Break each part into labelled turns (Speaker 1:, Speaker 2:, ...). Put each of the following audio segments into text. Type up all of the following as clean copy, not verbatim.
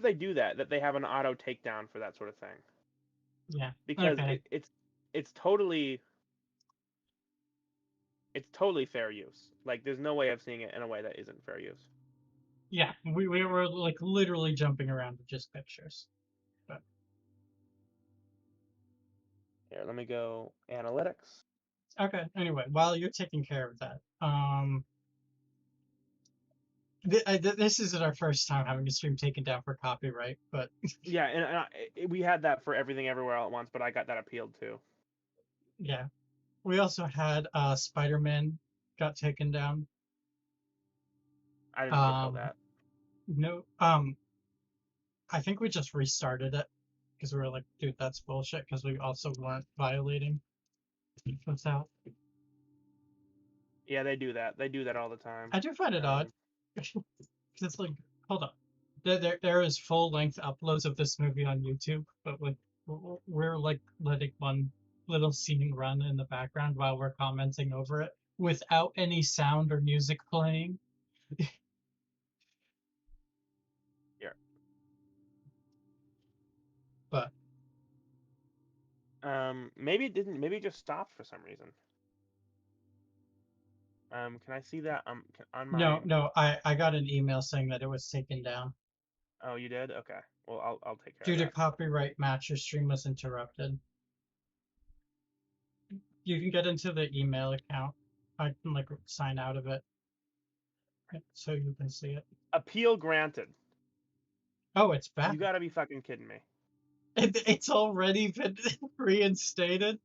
Speaker 1: they do that. That they have an auto takedown for that sort of thing.
Speaker 2: Yeah.
Speaker 1: Because
Speaker 2: Okay.
Speaker 1: it's totally fair use. Like there's no way of seeing it in a way that isn't fair use.
Speaker 2: Yeah. We were like literally jumping around with just pictures. But
Speaker 1: Here, let me go analytics.
Speaker 2: okay. Anyway, while you're taking care of that, this isn't our first time having a stream taken down for copyright, but
Speaker 1: Yeah, and we had that for everything everywhere all at once, but I got that appealed too.
Speaker 2: yeah. We also had Spider-Man got taken down.
Speaker 1: I didn't appeal that.
Speaker 2: No, I think we just restarted it because we were like, dude, that's bullshit. Because we also weren't violating what's out.
Speaker 1: Yeah, they do that. They do that all the time.
Speaker 2: I do find it odd because it's like, hold up, there is full length uploads of this movie on YouTube, but like we're like letting one little scene run in the background while we're commenting over it without any sound or music playing.
Speaker 1: Yeah.
Speaker 2: But
Speaker 1: maybe it didn't. Maybe it just stopped for some reason. Can I see that on my?
Speaker 2: no, I got an email saying that it was taken down.
Speaker 1: Oh, you did? Okay. Well, I'll take care
Speaker 2: Due
Speaker 1: of
Speaker 2: to
Speaker 1: that.
Speaker 2: copyright match, your stream was interrupted. You can get into the email account. I can like sign out of it so you can see it.
Speaker 1: Appeal granted.
Speaker 2: Oh, it's back.
Speaker 1: You gotta be fucking kidding me.
Speaker 2: It's already been reinstated.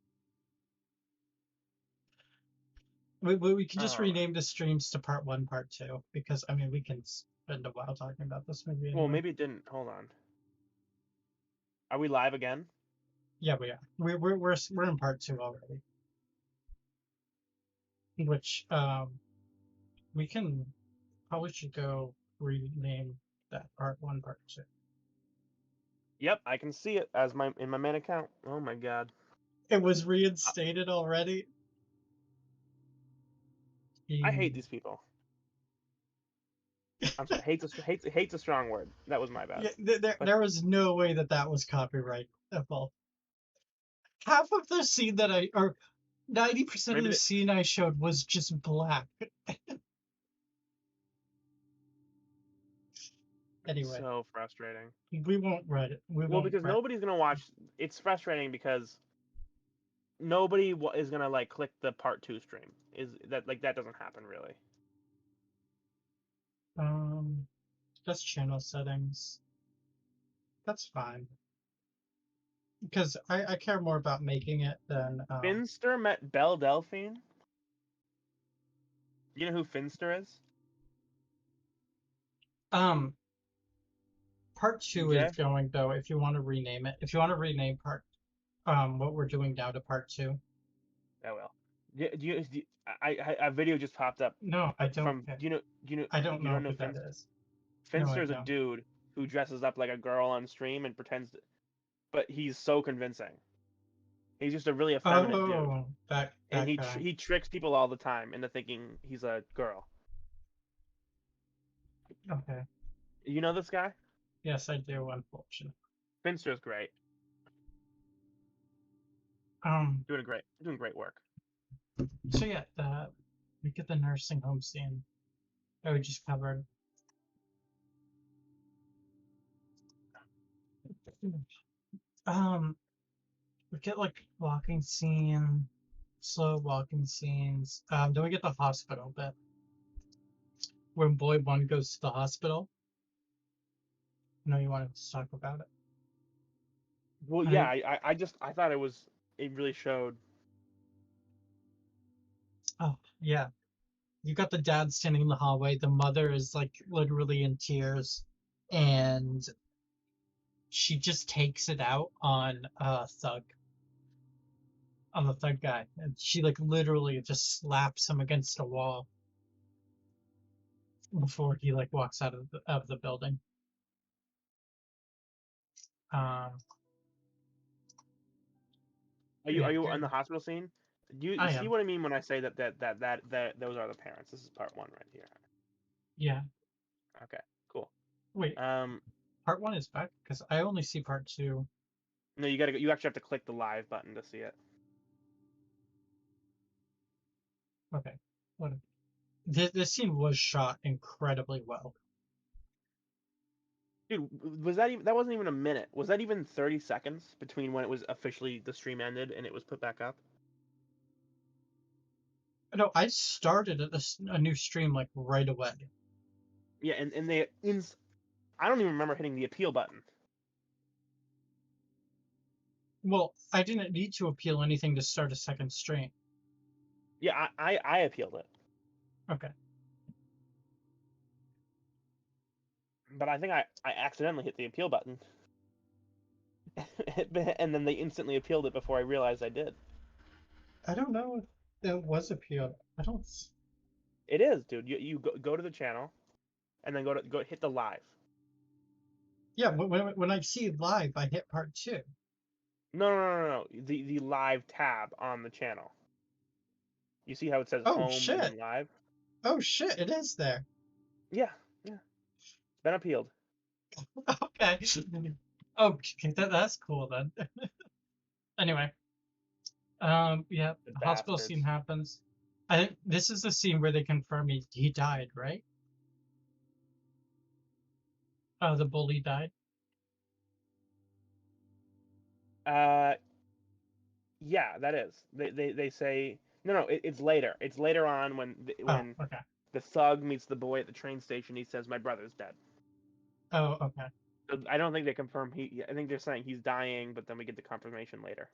Speaker 2: We can just rename the streams to part 1, part 2, because I mean we can spend a while talking about this movie anyway.
Speaker 1: Well, maybe it didn't. Hold on. Are we live again?
Speaker 2: Yeah, we are. We're in part 2 already. Which we can probably should go rename that part 1, part 2.
Speaker 1: Yep, I can see it as in my main account. Oh my god.
Speaker 2: It was reinstated already.
Speaker 1: I hate these people. I'm sorry. Hate's a strong word. That was my bad.
Speaker 2: Yeah, there was no way that was copyrightable. Half of the scene that or 90% of the scene I showed was just black. Anyway.
Speaker 1: So frustrating.
Speaker 2: We won't write it.
Speaker 1: Well, because nobody's gonna watch. It's frustrating because nobody is gonna like click the part 2 stream. Is that like that doesn't happen really?
Speaker 2: Just channel settings. That's fine. Because I care more about making it than.
Speaker 1: Finster met Belle Delphine. You know who Finster is?
Speaker 2: Part 2 is going though. If you want to rename it, if you want to rename what we're doing now to part 2.
Speaker 1: I will. A video just popped up.
Speaker 2: No, I don't.
Speaker 1: Do you know?
Speaker 2: I don't know who
Speaker 1: Finster?
Speaker 2: that is.
Speaker 1: Finster's a dude who dresses up like a girl on stream and pretends, but he's so convincing. He's just a really effeminate dude. And he tricks people all the time into thinking he's a girl.
Speaker 2: Okay.
Speaker 1: You know this guy?
Speaker 2: Yes, I do. Unfortunately.
Speaker 1: Finster's great. Doing great work.
Speaker 2: So yeah, we get the nursing home scene that we just covered. We get like walking scene, slow walking scenes. Then we get the hospital bit when boy 1 goes to the hospital. I know you wanted to talk about it.
Speaker 1: Well, yeah, I thought it really showed.
Speaker 2: Oh yeah, you got the dad standing in the hallway. The mother is like literally in tears, and she just takes it out on Thug. On the Thug guy, and she like literally just slaps him against a wall before he like walks out of the building.
Speaker 1: Are you on the hospital scene? Do you see what I mean when I say that those are the parents? This is part 1 right here.
Speaker 2: Yeah.
Speaker 1: Okay. Cool.
Speaker 2: Wait. Part part 1 is back? Because I only see part 2.
Speaker 1: No, you gotta. You actually have to click the live button to see it.
Speaker 2: Okay. What? This scene was shot incredibly well.
Speaker 1: Dude, was that even? That wasn't even a minute. Was that even 30 seconds between when it was officially the stream ended and it was put back up?
Speaker 2: No, I started a new stream like right away.
Speaker 1: Yeah, and I don't even remember hitting the appeal button.
Speaker 2: Well, I didn't need to appeal anything to start a second stream.
Speaker 1: Yeah, I appealed it.
Speaker 2: Okay.
Speaker 1: But I think I accidentally hit the appeal button. And then they instantly appealed it before I realized I did.
Speaker 2: I don't know if it was appealed. I don't.
Speaker 1: It is, dude. You go to the channel, and then go hit the live.
Speaker 2: Yeah, when I see live, I hit part 2.
Speaker 1: No. The live tab on the channel. You see how it says
Speaker 2: Oh
Speaker 1: home
Speaker 2: shit!
Speaker 1: and then live?
Speaker 2: Oh shit! It is there.
Speaker 1: Yeah. It's been appealed.
Speaker 2: Okay. Oh, that's cool then. Anyway, yeah,
Speaker 1: The
Speaker 2: the hospital
Speaker 1: bastards.
Speaker 2: scene happens. I think this is the scene where they confirm he died, right? The bully died.
Speaker 1: Yeah, that is. They say no. It's later. It's later on when
Speaker 2: Oh, okay.
Speaker 1: the thug meets the boy at the train station. He says, "My brother's dead."
Speaker 2: Oh, okay.
Speaker 1: So I don't think they confirm he. I think they're saying he's dying, but then we get the confirmation later.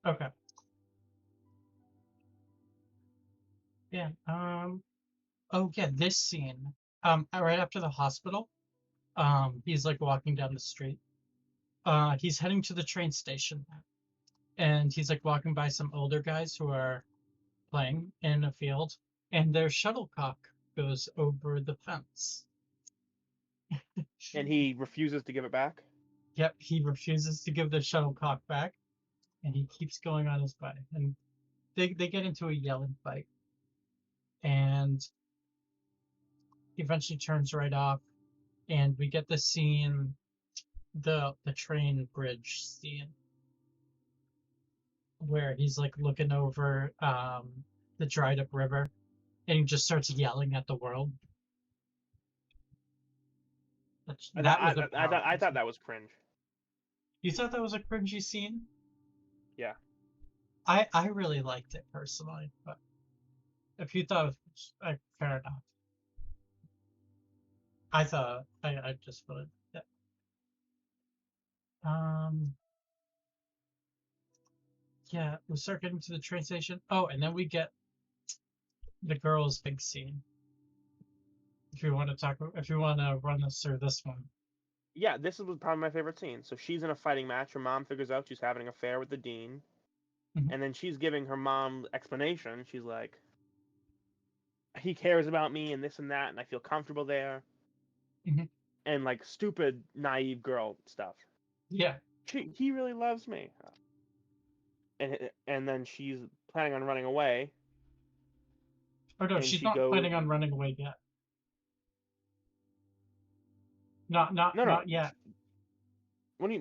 Speaker 2: Okay. Yeah. Oh yeah, this scene. Right after the hospital. He's like walking down the street. He's heading to the train station, and he's like walking by some older guys who are playing in a field, and their shuttlecock goes over the fence.
Speaker 1: And he refuses to give it back.
Speaker 2: Yep, he refuses to give the shuttlecock back, and he keeps going on his way. And they get into a yelling fight, and he eventually turns right off, and we get the scene, the train bridge scene, where he's like looking over the dried up river, and he just starts yelling at the world.
Speaker 1: I thought that was cringe.
Speaker 2: You thought that was a cringy scene?
Speaker 1: Yeah.
Speaker 2: I really liked it personally, but if you thought it was fair enough. I thought I just really liked it. Yeah, we start getting to the train station. Oh, and then we get the girls' big scene. If you want to run us through this one.
Speaker 1: Yeah, this was probably my favorite scene. So she's in a fighting match. Her mom figures out she's having an affair with the dean.
Speaker 2: Mhm.
Speaker 1: And then she's giving her mom explanation. She's like, he cares about me and this and that, and I feel comfortable there.
Speaker 2: Mhm.
Speaker 1: And like stupid, naive girl stuff.
Speaker 2: Yeah.
Speaker 1: He really loves me. And then she's planning on running away.
Speaker 2: Oh no,
Speaker 1: And
Speaker 2: she's
Speaker 1: she
Speaker 2: not
Speaker 1: goes.
Speaker 2: planning on running away yet. Not
Speaker 1: No.
Speaker 2: yet.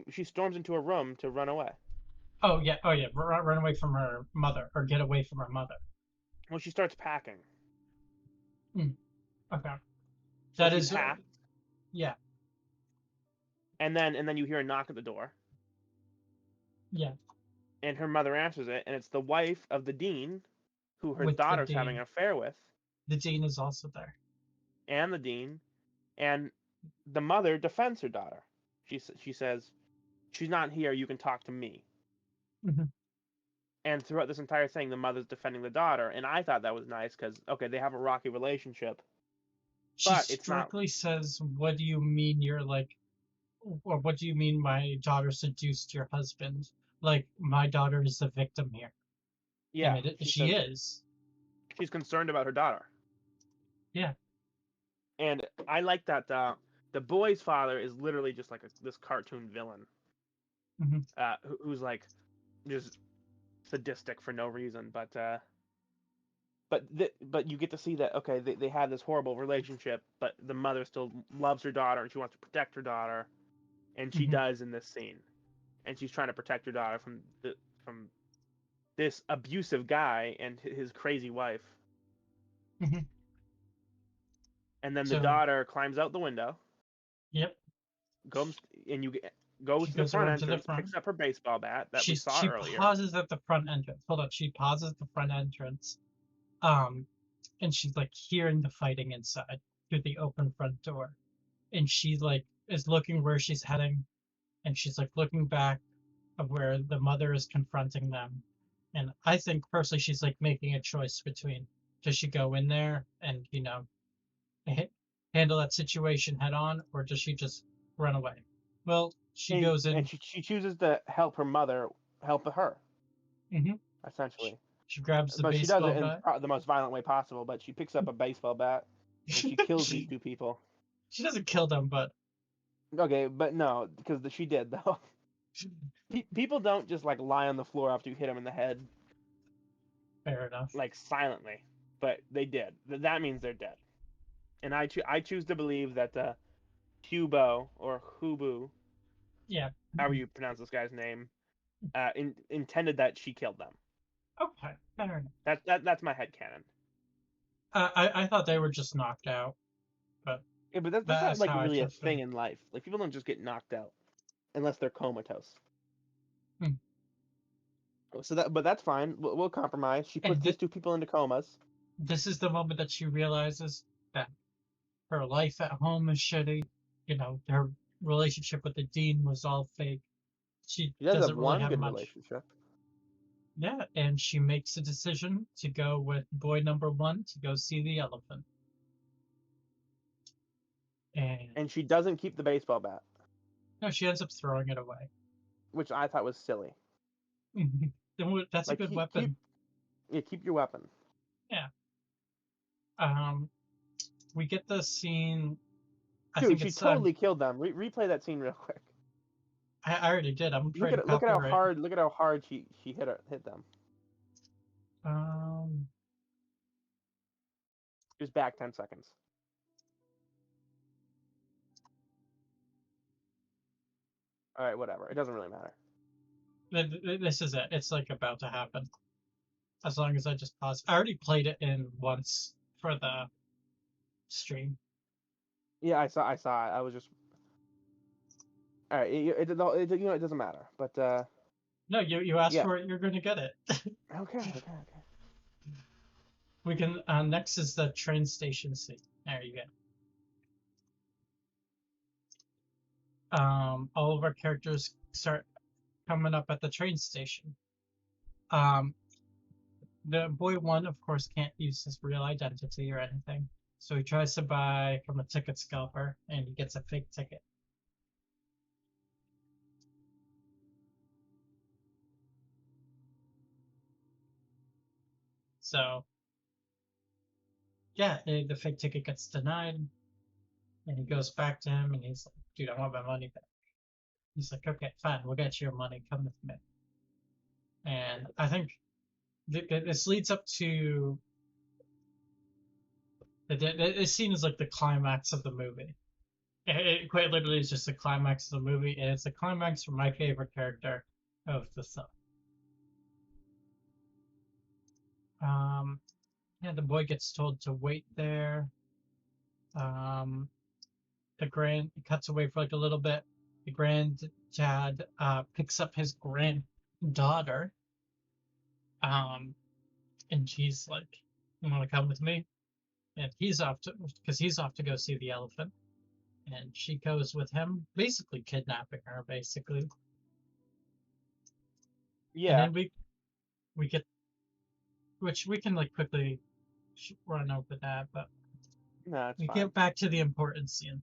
Speaker 1: She storms into a room to run away.
Speaker 2: Oh yeah, run away from her mother, or get away from her mother.
Speaker 1: Well, she starts packing.
Speaker 2: Okay.
Speaker 1: So that is packed.
Speaker 2: Yeah.
Speaker 1: And then you hear a knock at the door.
Speaker 2: Yeah.
Speaker 1: And her mother answers it, and it's the wife of the dean, who her
Speaker 2: With
Speaker 1: daughter's having an affair with.
Speaker 2: The dean is also there.
Speaker 1: And the dean, and the mother defends her daughter. She says, "She's not here. You can talk to me."
Speaker 2: Mm-hmm.
Speaker 1: And throughout this entire thing, the mother's defending the daughter, and I thought that was nice because okay, they have a rocky relationship.
Speaker 2: She strictly says, "What do you mean you're like, or what do you mean my daughter seduced your husband? Like my daughter is the victim here."
Speaker 1: Yeah,
Speaker 2: and she is.
Speaker 1: She's concerned about her daughter.
Speaker 2: Yeah.
Speaker 1: And I like that the boy's father is literally just like this cartoon villain, who's like just sadistic for no reason. But you get to see that they have this horrible relationship, but the mother still loves her daughter and she wants to protect her daughter. and she does in this scene, and she's trying to protect her daughter from this abusive guy and his crazy wife. And then the daughter climbs out the window.
Speaker 2: Yep.
Speaker 1: Goes to the front entrance, picks up her baseball bat that we saw earlier.
Speaker 2: She pauses at the front entrance. Hold on, she pauses at the front entrance. And she's like hearing the fighting inside through the open front door. And she like is looking where she's heading, and she's like looking back of where the mother is confronting them. And I think personally she's like making a choice between, does she go in there and, you know, handle that situation head on, or does she just run away? Well, she goes in,
Speaker 1: and she chooses to help her mother help her. Essentially,
Speaker 2: she grabs the
Speaker 1: but
Speaker 2: baseball
Speaker 1: she does it
Speaker 2: bat.
Speaker 1: in the most violent way possible. But she picks up a baseball bat and she kills these two people.
Speaker 2: She doesn't kill them, but
Speaker 1: okay, but no, because she did though. People don't just like lie on the floor after you hit them in the head.
Speaker 2: Fair enough.
Speaker 1: Like silently, but they did. That means they're dead. And I choose to believe that Hubo or Hubu, however you pronounce this guy's name, intended that she killed them.
Speaker 2: Okay, fair enough.
Speaker 1: That's my headcanon.
Speaker 2: I thought they were just knocked out, but
Speaker 1: yeah, but that's not like really a thing in life. Like people don't just get knocked out unless they're comatose. But that's fine. We'll compromise. She puts these two people into comas.
Speaker 2: This is the moment that she realizes that her life at home is shitty. You know, her relationship with the dean was all fake. She doesn't have really have much.
Speaker 1: Relationship.
Speaker 2: Yeah, and she makes a decision to go with boy number 1 to go see the elephant. And
Speaker 1: she doesn't keep the baseball bat.
Speaker 2: No, she ends up throwing it away.
Speaker 1: Which I thought was silly.
Speaker 2: That's like, a good weapon.
Speaker 1: Keep your weapon.
Speaker 2: Yeah. We get the scene.
Speaker 1: Dude, she totally killed them. Replay that scene real quick.
Speaker 2: I already did. I'm trying to
Speaker 1: look at how hard she hit them. Just back 10 seconds. All right, whatever. It doesn't really matter.
Speaker 2: This is it. It's like about to happen. As long as I just pause. I already played it in once for the stream.
Speaker 1: Yeah, I saw it. I was just. All right, it doesn't matter. But
Speaker 2: no, you asked for it. You're going to get it.
Speaker 1: Okay.
Speaker 2: We can. Next is the train station scene. There you go. All of our characters start coming up at the train station. The boy 1, of course, can't use his real identity or anything, so he tries to buy from a ticket scalper, and he gets a fake ticket. So, yeah, the fake ticket gets denied, and he goes back to him, and he's like, dude, I want my money back. He's like, okay, fine, we'll get you your money, come with me. And I think this leads up to... This scene is like the climax of the movie. It quite literally is just the climax of the movie, and it's the climax for my favorite character of the song. Yeah, the boy gets told to wait there. It cuts away for like a little bit. The granddad picks up his granddaughter. And she's like, "You want to come with me?" And he's off to go see the elephant. And she goes with him, basically kidnapping her, basically.
Speaker 1: Yeah.
Speaker 2: And then we get, which we can like quickly run over that, but
Speaker 1: no,
Speaker 2: we get back to the important scene.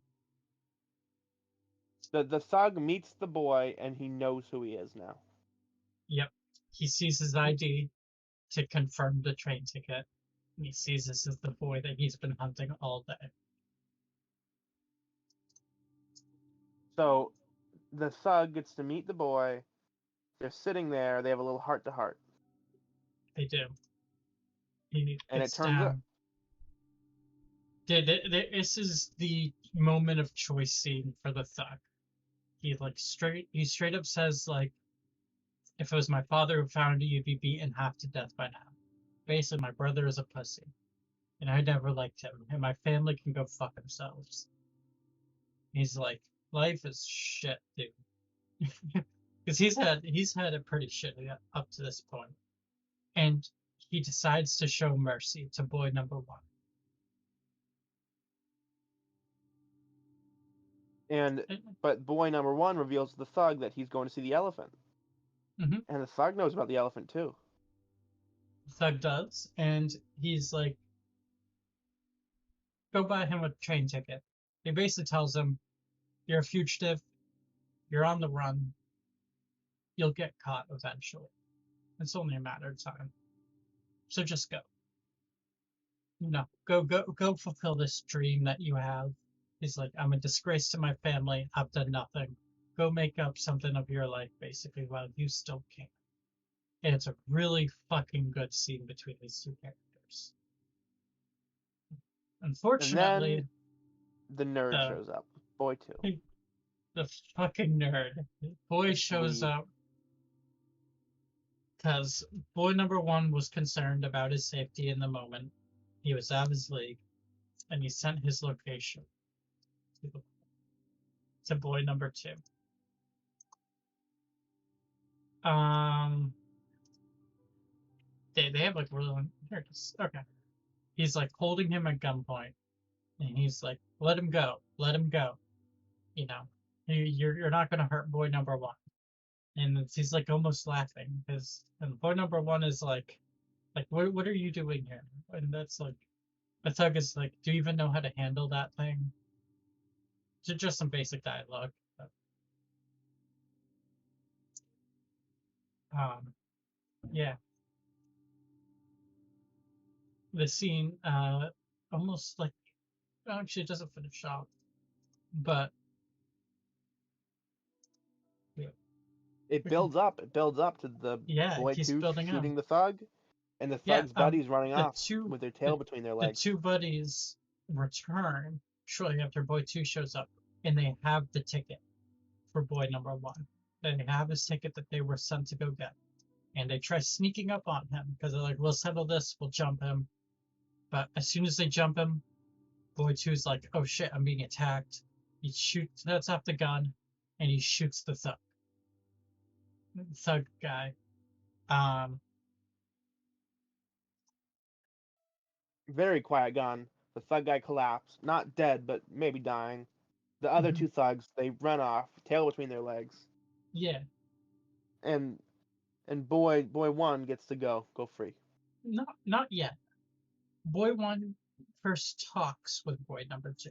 Speaker 1: The thug meets the boy, and he knows who he is now.
Speaker 2: Yep. He sees his ID to confirm the train ticket, and he sees this as the boy that he's been hunting all day.
Speaker 1: So the thug gets to meet the boy. They're sitting there. They have a little heart-to-heart.
Speaker 2: They do.
Speaker 1: And it turns out...
Speaker 2: This is the moment of choice scene for the thug. he straight up says, like, if it was my father who found you, you'd be beaten half to death by now. Basically, my brother is a pussy, and I never liked him, and my family can go fuck themselves. He's like, life is shit, dude. Because he's had it pretty shitty up to this point, and he decides to show mercy to boy number one.
Speaker 1: But boy number one reveals to the thug that he's going to see the elephant,
Speaker 2: mm-hmm.
Speaker 1: and the thug knows about the elephant too.
Speaker 2: The thug does, and he's like, go buy him a train ticket. He basically tells him, you're a fugitive, you're on the run, you'll get caught eventually. It's only a matter of time. So just go. Go fulfill this dream that you have. He's like, I'm a disgrace to my family. I've done nothing. Go make up something of your life, basically, while you still can. And it's a really fucking good scene between these two characters. Unfortunately,
Speaker 1: and then the nerd shows up. Boy two.
Speaker 2: The fucking nerd. Boy shows up because boy number one was concerned about his safety in the moment. He was out of his league, and he sent his location to boy number two. They have like really here it is. Okay. He's like holding him at gunpoint, and he's like, let him go, let him go. You know, you're not gonna hurt boy number one. And he's like almost laughing because and boy number one is like what are you doing here? And that's like the thug is like, do you even know how to handle that thing? Just some basic dialogue. But, yeah. The scene almost like actually it doesn't finish off, but
Speaker 1: it builds up. It builds up to the boy two shooting the thug, and the thug's buddies running off with their tail between their legs.
Speaker 2: The two buddies return shortly after boy two shows up, and they have the ticket for boy number one. They have his ticket that they were sent to go get, and they try sneaking up on him because they're like, "We'll settle this. We'll jump him." But as soon as they jump him, boy two's like, "Oh shit, I'm being attacked." He sets off the gun, and he shoots the thug. Thug guy.
Speaker 1: Very quiet gun. The thug guy collapsed, not dead, but maybe dying. The other two thugs, they run off, tail between their legs.
Speaker 2: Yeah.
Speaker 1: And boy one gets to go free.
Speaker 2: Not yet. Boy one first talks with boy number two.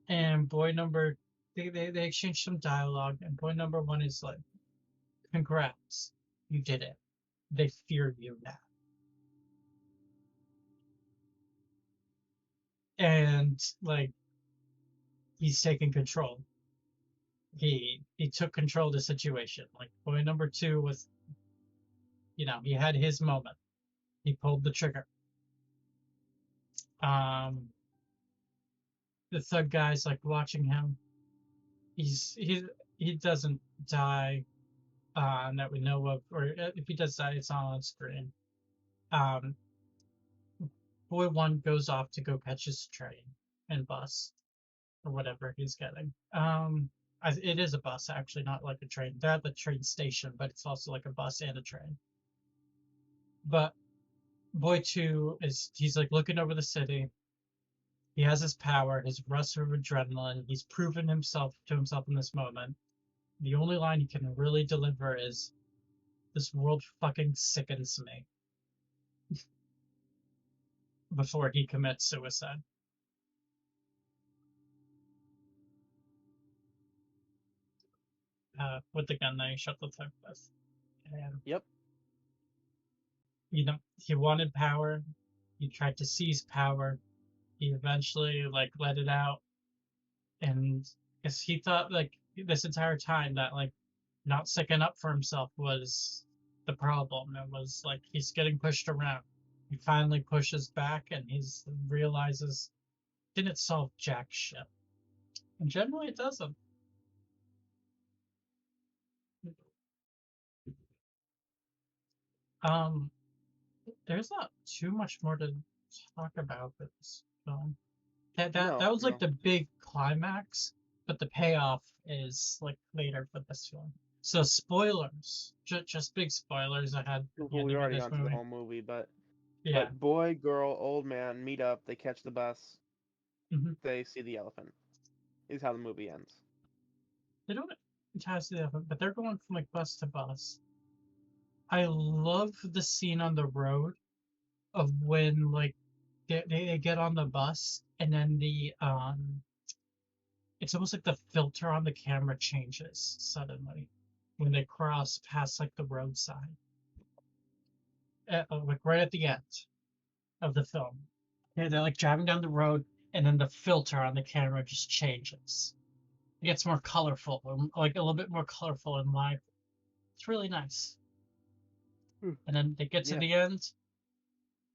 Speaker 2: And boy number they exchange some dialogue, and boy number one is like, congrats, you did it. They fear you now. And like he's taking control. He took control of the situation. Like boy number two was, you know, he had his moment. He pulled the trigger. The thug guy's like watching him. He doesn't die that we know of, or if he does die, it's not on screen. Boy one goes off to go catch his train and bus or whatever he's getting. It is a bus actually, not like a train. They're at the train station, but it's also like a bus and a train. But boy two he's like looking over the city. He has his power, his rush of adrenaline. He's proven himself to himself in this moment. The only line he can really deliver is, "This world fucking sickens me," before he commits suicide. With the gun that he shot the thug with. And,
Speaker 1: yep.
Speaker 2: You know, he wanted power. He tried to seize power. He eventually like let it out, and because he thought like this entire time that like not sticking up for himself was the problem. It was like he's getting pushed around. He finally pushes back, and he's realizes didn't solve jack shit. And generally, it doesn't. Um, there's not too much more to talk about this film. That
Speaker 1: No,
Speaker 2: was like
Speaker 1: no.
Speaker 2: the big climax, but the payoff is like later for this film. So spoilers, just big spoilers ahead for the
Speaker 1: Well, we
Speaker 2: ending of
Speaker 1: already
Speaker 2: this
Speaker 1: gone through the
Speaker 2: movie.
Speaker 1: whole movie, but
Speaker 2: Yeah.
Speaker 1: boy, girl, old man meet up. They catch the bus.
Speaker 2: Hmm.
Speaker 1: They see the elephant. Is how the movie ends.
Speaker 2: They don't attach to the elephant, but they're going from like bus to bus. I love the scene on the road of when like they get on the bus and then the it's almost like the filter on the camera changes suddenly when they cross past like the roadside, like right at the end of the film. Yeah, they're like driving down the road, and then the filter on the camera just changes. It gets more colorful, like a little bit more colorful and live. It's really nice.
Speaker 1: Hmm.
Speaker 2: And then they get to
Speaker 1: Yeah.
Speaker 2: the end,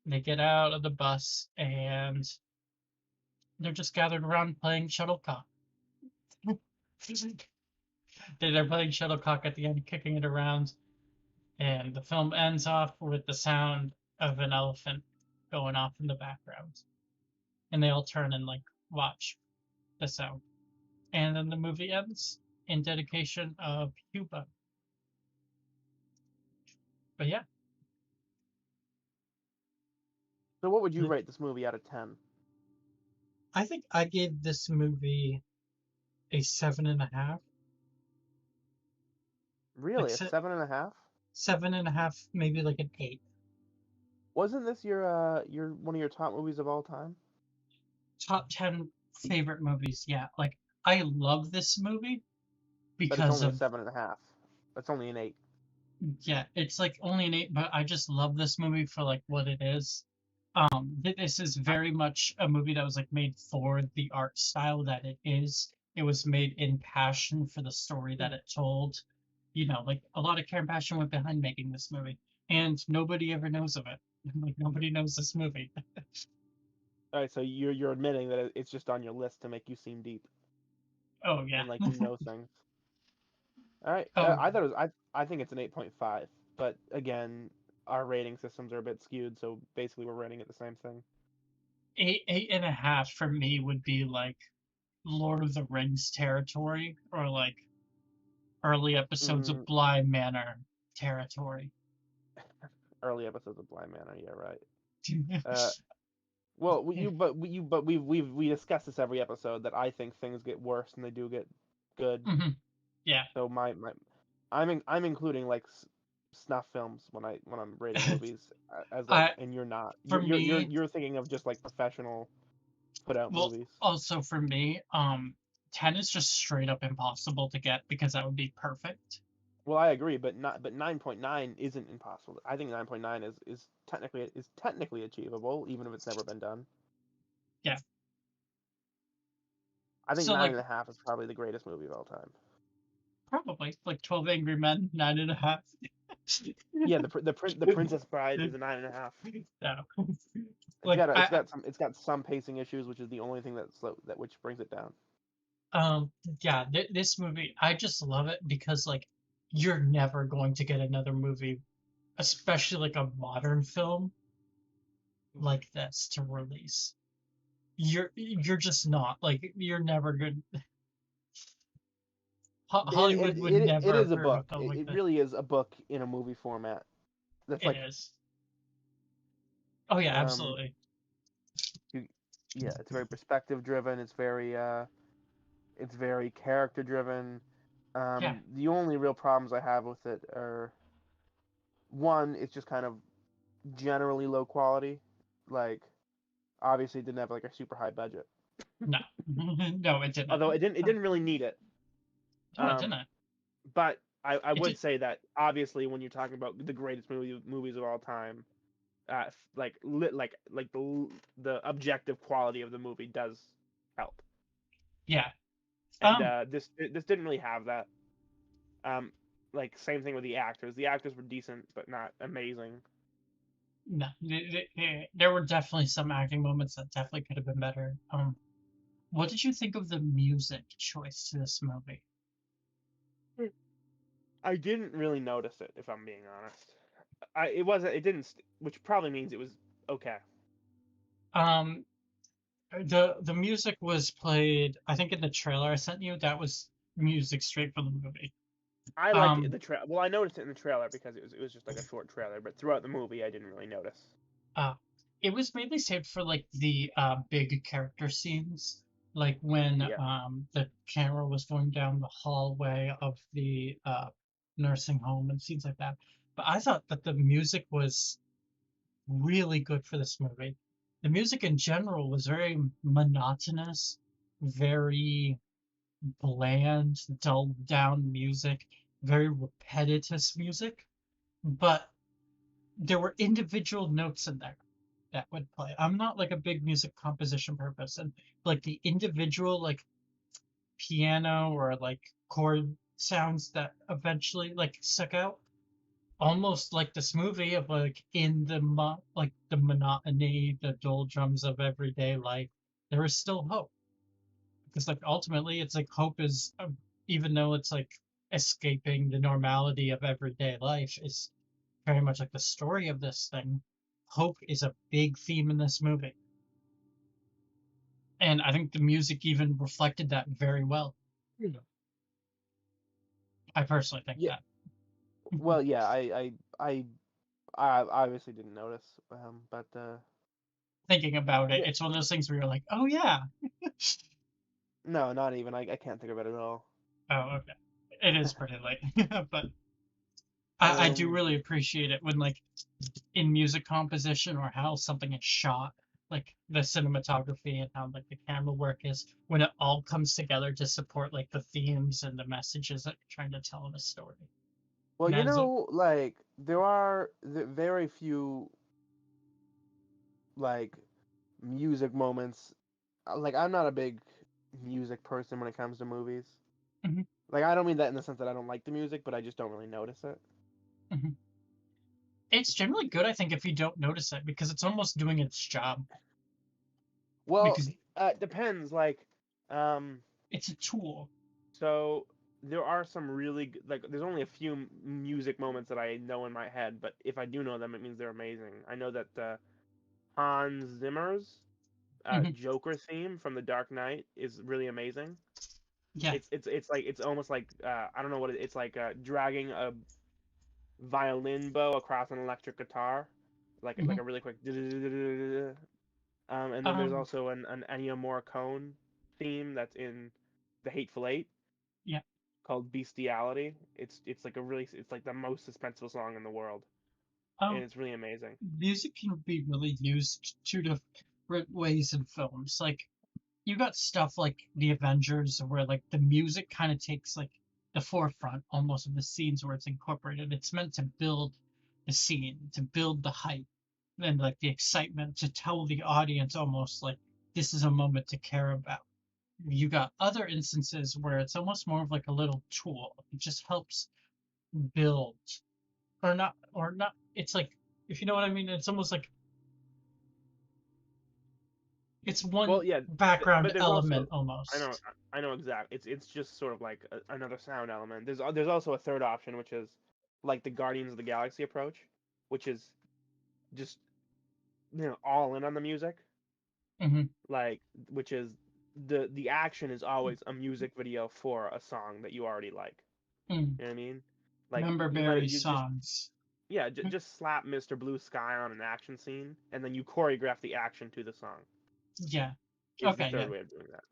Speaker 2: they get out of the bus, and they're just gathered around playing shuttlecock. They're playing shuttlecock at the end, kicking it around, and the film ends off with the sound of an elephant going off in the background. And they all turn and like watch the sound. And then the movie ends in dedication of Cuba. But yeah,
Speaker 1: So, what would you rate this movie out of 10?
Speaker 2: I think I gave this movie a 7.5. Like
Speaker 1: Really, a 7.5?
Speaker 2: 7.5, maybe like an 8.
Speaker 1: Wasn't this your one of your top movies of all time?
Speaker 2: Top 10 favorite movies. Yeah, like I love this movie
Speaker 1: But it's
Speaker 2: because
Speaker 1: only a
Speaker 2: of,
Speaker 1: 7.5. It's only an 8.
Speaker 2: yeah, it's like only an 8, but I just love this movie for like what it is. This is very much a movie that was like made for the art style that it is. It was made in passion for the story that it told. You know, like a lot of care and passion went behind making this movie, and nobody ever knows of it. Like nobody knows this movie.
Speaker 1: All right, so you're admitting that it's just on your list to make you seem deep
Speaker 2: Oh yeah.
Speaker 1: and like you know things. All right,
Speaker 2: Oh,
Speaker 1: I thought it was I think it's an 8.5, but again, our rating systems are a bit skewed, so basically we're rating it the same thing.
Speaker 2: 8.5 for me would be like Lord of the Rings territory, or like early episodes of
Speaker 1: Mm,
Speaker 2: Bly Manor territory.
Speaker 1: early episodes of Blind Manor, yeah, right. Uh, well, we discuss this every episode that I think things get worse than they do get good.
Speaker 2: Mhm. Yeah.
Speaker 1: So I'm including like snuff films when I'm rating movies as like,
Speaker 2: I
Speaker 1: and you're not.
Speaker 2: For me,
Speaker 1: You're thinking of just like professional put out
Speaker 2: well,
Speaker 1: movies.
Speaker 2: also for me, 10 is just straight up impossible to get because that would be perfect.
Speaker 1: Well, I agree, but 9.9 isn't impossible. I think 9.9 is technically achievable, even if it's never been done.
Speaker 2: Yeah.
Speaker 1: I think
Speaker 2: So
Speaker 1: nine
Speaker 2: like
Speaker 1: and a half is probably the greatest movie of all time.
Speaker 2: probably like 12 Angry Men, 9.5.
Speaker 1: Yeah, the Princess Bride is a 9.5.
Speaker 2: No.
Speaker 1: It's
Speaker 2: Like
Speaker 1: got it's got some pacing issues, which is the only thing that which brings it down.
Speaker 2: yeah, this movie, I just love it because like you're never going to get another movie, especially like a modern film like this to release. You're just not like you're never good. Hollywood would
Speaker 1: It
Speaker 2: never
Speaker 1: is a
Speaker 2: approve a
Speaker 1: book.
Speaker 2: film like
Speaker 1: It
Speaker 2: this.
Speaker 1: really is a book in a movie format. That's
Speaker 2: It
Speaker 1: like
Speaker 2: is. Oh yeah,
Speaker 1: um
Speaker 2: absolutely.
Speaker 1: you, yeah, it's very perspective driven. It's very character driven.
Speaker 2: Yeah,
Speaker 1: The only real problems I have with it are one, it's just kind of generally low quality. Like obviously it didn't have like a super high budget.
Speaker 2: no, no, it didn't.
Speaker 1: Although it didn't really need it.
Speaker 2: No, it
Speaker 1: Um,
Speaker 2: didn't.
Speaker 1: but I
Speaker 2: It
Speaker 1: would
Speaker 2: did.
Speaker 1: say that obviously when you're talking about the greatest movies of all time, like the objective quality of the movie does help.
Speaker 2: Yeah.
Speaker 1: And
Speaker 2: Um.
Speaker 1: this didn't really have that. Um, like same thing with the actors. The actors were decent, but not amazing.
Speaker 2: No, there were definitely some acting moments that definitely could have been better. What did you think of the music choice to this movie?
Speaker 1: I didn't really notice it, if I'm being honest. it wasn't. It didn't. Which probably means it was okay.
Speaker 2: Um, the music was played, I think, in the trailer I sent you. That was music straight from the movie.
Speaker 1: I liked
Speaker 2: Um,
Speaker 1: the trailer. Well, I noticed it in the trailer because it was just like a short trailer, but throughout the movie, I didn't really notice.
Speaker 2: uh, it was mainly saved for like the big character scenes, like when
Speaker 1: Yeah.
Speaker 2: the camera was going down the hallway of the nursing home and scenes like that. But I thought that the music was really good for this movie. The music in general was very monotonous, very bland, dulled down music, very repetitive music, but there were individual notes in there that would play. I'm not like a big music composition person. Like the individual like piano or like chord sounds that eventually like stuck out, almost like this movie of like in the like the monotony, the doldrums of everyday life, there is still hope. Because like ultimately it's like hope is even though it's like escaping the normality of everyday life is very much like the story of this thing. Hope is a big theme in this movie, and I think the music even reflected that very well. I personally think
Speaker 1: Yeah.
Speaker 2: that.
Speaker 1: Well, yeah. I obviously didn't notice. But
Speaker 2: Thinking about it,
Speaker 1: yeah.
Speaker 2: it's one of those things where you're like, oh yeah.
Speaker 1: No, not even. I can't think of it at all.
Speaker 2: Oh, okay. It is pretty late. But I do
Speaker 1: Um.
Speaker 2: really appreciate it when like in music composition or how something is shot, like the cinematography and how like the camera work is, when it all comes together to support like the themes and the messages that you're trying to tell in a story.
Speaker 1: Well,
Speaker 2: And that is a
Speaker 1: like there are very few like music moments. Like I'm not a big music person when it comes to movies.
Speaker 2: Mhm,
Speaker 1: Like I don't mean that in the sense that I don't like the music, but I just don't really notice it.
Speaker 2: mhm. It's generally good, I think, if you don't notice it because it's almost doing its job.
Speaker 1: Well,
Speaker 2: Because
Speaker 1: it depends. Like, um,
Speaker 2: it's a tool.
Speaker 1: so there are some like there's only a few music moments that I know in my head, but if I do know them, it means they're amazing. I know that Hans Zimmer's
Speaker 2: Mhm.
Speaker 1: Joker theme from The Dark Knight is really amazing.
Speaker 2: Yeah.
Speaker 1: It's like it's almost like I don't know what it's like dragging a violin bow across an electric guitar, like
Speaker 2: Mhm.
Speaker 1: a really quick. And then there's
Speaker 2: Um,
Speaker 1: also an Ennio Morricone theme that's in The Hateful Eight
Speaker 2: yeah.
Speaker 1: called Bestiality. It's like it's like the most suspenseful song in the world, and
Speaker 2: Um,
Speaker 1: it's really amazing.
Speaker 2: Music can be really used two different ways in films. Like you got stuff like the Avengers where like the music kind of takes like the forefront almost of the scenes where it's incorporated. It's meant to build the scene, to build the hype and like the excitement, to tell the audience almost like this is a moment to care about. You got other instances where it's almost more of like a little tool. It just helps build or not it's like if you know what I mean, it's almost like it's one
Speaker 1: Well, yeah,
Speaker 2: background
Speaker 1: but there's also
Speaker 2: element almost.
Speaker 1: I know exactly. It's just sort of like another sound element. There's also a third option, which is like the Guardians of the Galaxy approach, which is just all in on the music,
Speaker 2: Hmm.
Speaker 1: like which is the action is always a music video for a song that you already like.
Speaker 2: Mm.
Speaker 1: You know what I mean? Like
Speaker 2: Remember
Speaker 1: you
Speaker 2: Barry's
Speaker 1: just
Speaker 2: songs.
Speaker 1: yeah,
Speaker 2: Mm.
Speaker 1: just slap Mr. Blue Sky on an action scene, and then you choreograph the action to the song.
Speaker 2: Yeah.
Speaker 1: Is the
Speaker 2: Okay,
Speaker 1: third
Speaker 2: yeah.
Speaker 1: way of doing that.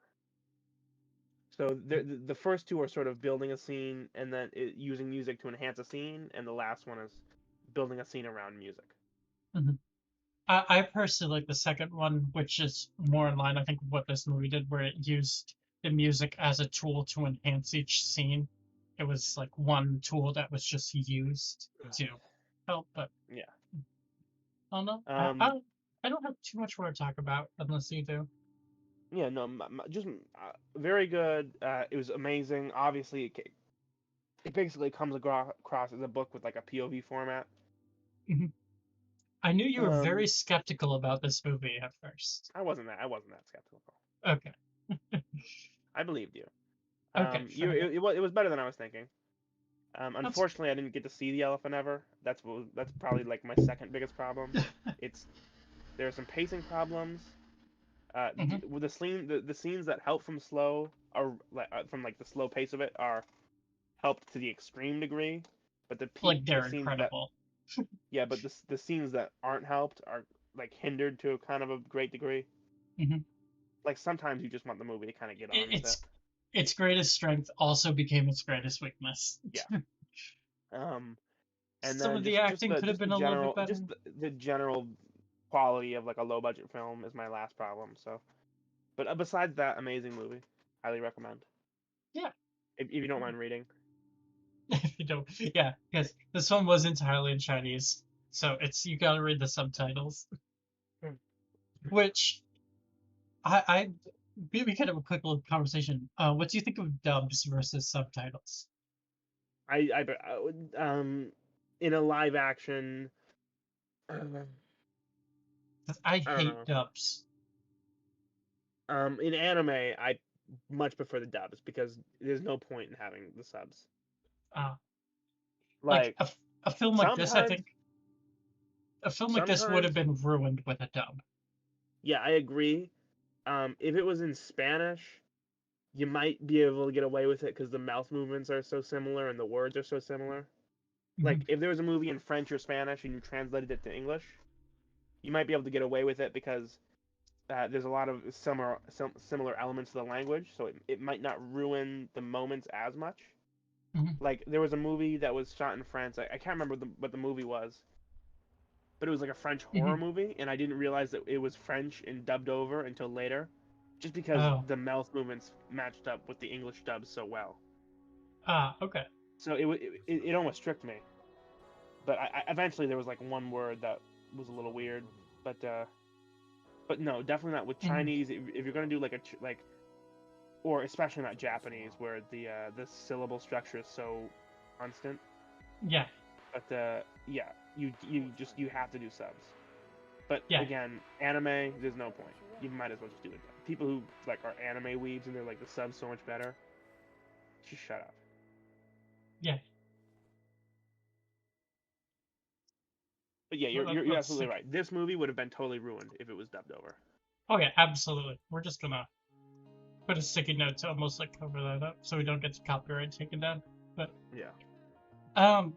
Speaker 1: So the first two are sort of building a scene and then using music to enhance a scene, and the last one is building a scene around music.
Speaker 2: Hmm. I personally like the second one, which is more in line, I think, with what this movie did, where it used the music as a tool to enhance each scene. It was like one tool that was just used to help, but
Speaker 1: Yeah.
Speaker 2: I don't know.
Speaker 1: Um.
Speaker 2: I don't have too much more to talk about unless you do.
Speaker 1: Yeah. No. Just very good. It was amazing. Obviously, it basically comes across as a book with like a POV format.
Speaker 2: Mhm. I knew you were very
Speaker 1: Um.
Speaker 2: skeptical about this movie at first.
Speaker 1: I wasn't that skeptical.
Speaker 2: Okay.
Speaker 1: I believed you.
Speaker 2: Okay, fair enough.
Speaker 1: It was better than I was thinking. Unfortunately, I didn't get to see The Elephant Ever. That's probably like my second biggest problem. It's There are some pacing problems.
Speaker 2: Hmm.
Speaker 1: With the scenes that help from slow are from like the slow pace of it are helped to the extreme degree, but
Speaker 2: Like
Speaker 1: the
Speaker 2: they're
Speaker 1: scenes that
Speaker 2: incredible.
Speaker 1: yeah, but the scenes that aren't helped are like hindered to a kind of a great degree.
Speaker 2: Hmm.
Speaker 1: Like sometimes you just want the movie to kind of get
Speaker 2: It,
Speaker 1: on with it.
Speaker 2: its greatest strength also became its greatest weakness.
Speaker 1: Yeah. Um, and
Speaker 2: Some
Speaker 1: then
Speaker 2: of the acting could have
Speaker 1: just
Speaker 2: been a little bit better.
Speaker 1: the general quality of like a low budget film is my last problem. So, but besides that, amazing movie, highly recommend.
Speaker 2: Yeah.
Speaker 1: If you don't mind reading.
Speaker 2: If you don't, yeah, because this one was entirely in Chinese, so it's you gotta read the subtitles.
Speaker 1: Hmm.
Speaker 2: Which we could have a quick little conversation. What do you think of dubs versus subtitles?
Speaker 1: I would, in a live action, I
Speaker 2: 'Cause I
Speaker 1: don't
Speaker 2: hate
Speaker 1: know.
Speaker 2: dubs.
Speaker 1: In anime, I much prefer the dubs because there's no point in having the subs.
Speaker 2: Uh, like
Speaker 1: Like
Speaker 2: a film like this, I
Speaker 1: sometimes,
Speaker 2: think a film like this would have
Speaker 1: sometimes,
Speaker 2: been ruined with a dub.
Speaker 1: yeah, I agree. If it was in Spanish, you might be able to get away with it because the mouth movements are so similar and the words are so similar.
Speaker 2: Hmm.
Speaker 1: Like if there was a movie in French or Spanish and you translated it to English, you might be able to get away with it because there's a lot of similar elements to the language, so it might not ruin the moments as much.
Speaker 2: Hmm.
Speaker 1: Like there was a movie that was shot in France. I can't remember what the movie was, but it was like a French horror
Speaker 2: Hmm.
Speaker 1: movie, and I didn't realize that it was French and dubbed over until later, just because
Speaker 2: Oh,
Speaker 1: the mouth movements matched up with the English dub so well.
Speaker 2: okay.
Speaker 1: So it almost tricked me. But eventually there was like one word that was a little weird. But no, definitely not with
Speaker 2: Hmm.
Speaker 1: Chinese. If you're gonna do like or especially not Japanese, where the syllable structure is so constant.
Speaker 2: Yeah,
Speaker 1: But yeah, you have to do subs. But
Speaker 2: yeah,
Speaker 1: again, anime, there's no point. You might as well just do it. People who like are anime weebs and they're like the subs so much better, just shut up.
Speaker 2: yeah.
Speaker 1: But yeah, you're
Speaker 2: Let's
Speaker 1: absolutely
Speaker 2: see.
Speaker 1: right. This movie would have been totally ruined if it was dubbed over.
Speaker 2: Oh yeah, absolutely. We're just gonna put a sticky note to almost like cover that up so we don't get the copyright taken down. But
Speaker 1: Yeah.
Speaker 2: um,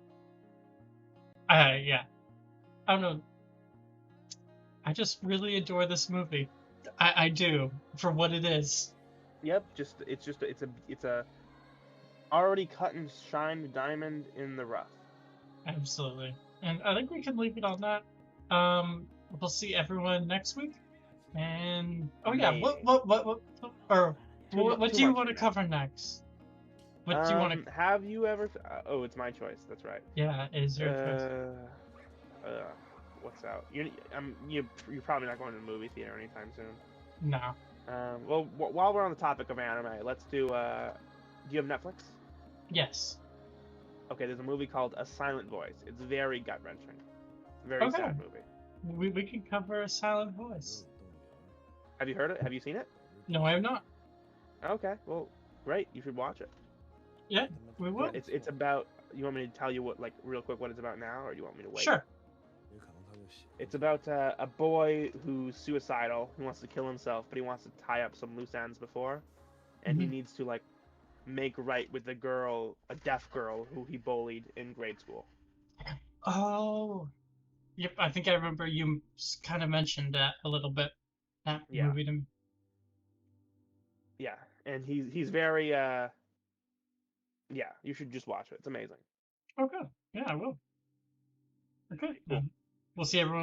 Speaker 2: yeah, I don't know. I just really adore this movie. I do for what it is.
Speaker 1: Yep. It's a already cut and shined diamond in the rough.
Speaker 2: Absolutely. And I think we can leave it on that. Um, we'll see everyone next week. And oh yeah,
Speaker 1: Maybe
Speaker 2: what
Speaker 1: two
Speaker 2: do you
Speaker 1: months
Speaker 2: want to
Speaker 1: from now.
Speaker 2: cover next? What do you want to?
Speaker 1: Have you ever? Oh, it's my choice. That's right.
Speaker 2: Yeah, it is your choice.
Speaker 1: Uh, uh, what's out? You're probably not going to the movie theater anytime soon.
Speaker 2: No.
Speaker 1: Well, while we're on the topic of anime, let's do. Do you have Netflix?
Speaker 2: Yes.
Speaker 1: Okay, there's a movie called A Silent Voice. It's very gut wrenching. Very
Speaker 2: Okay.
Speaker 1: sad movie.
Speaker 2: We can cover a silent voice.
Speaker 1: Have you heard it? Have you seen it?
Speaker 2: No, I have not.
Speaker 1: Okay, well, great. You should watch it.
Speaker 2: Yeah, we will.
Speaker 1: It's about. You want me to tell you what, like, real quick, what it's about now, or do you want me to wait?
Speaker 2: Sure.
Speaker 1: It's about a boy who's suicidal. He wants to kill himself, but he wants to tie up some loose ends before, and he
Speaker 2: Hmm.
Speaker 1: needs to like make right with the girl, a deaf girl who he bullied in grade school.
Speaker 2: Oh, yep. I think I remember you kind of mentioned that a little bit. That
Speaker 1: Yeah,
Speaker 2: movie to me.
Speaker 1: yeah, and he's very yeah. You should just watch it. It's amazing.
Speaker 2: Okay. Yeah, I will. Okay.
Speaker 1: Cool.
Speaker 2: We'll see everyone